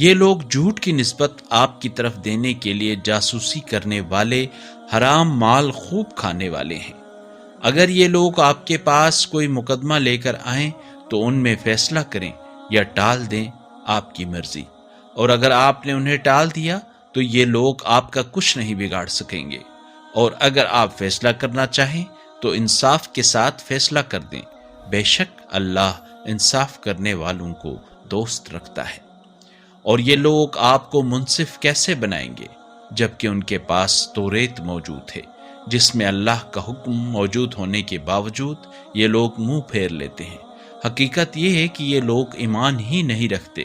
یہ لوگ جھوٹ کی نسبت آپ کی طرف دینے کے لیے جاسوسی کرنے والے، حرام مال خوب کھانے والے ہیں۔ اگر یہ لوگ آپ کے پاس کوئی مقدمہ لے کر آئیں تو ان میں فیصلہ کریں یا ٹال دیں، آپ کی مرضی۔ اور اگر آپ نے انہیں ٹال دیا تو یہ لوگ آپ کا کچھ نہیں بگاڑ سکیں گے۔ اور اگر آپ فیصلہ کرنا چاہیں تو انصاف کے ساتھ فیصلہ کر دیں، بے شک اللہ انصاف کرنے والوں کو دوست رکھتا ہے۔ اور یہ لوگ آپ کو منصف کیسے بنائیں گے جبکہ ان کے پاس توریت موجود ہے، جس میں اللہ کا حکم موجود ہونے کے باوجود یہ لوگ منہ پھیر لیتے ہیں۔ حقیقت یہ ہے کہ یہ لوگ ایمان ہی نہیں رکھتے۔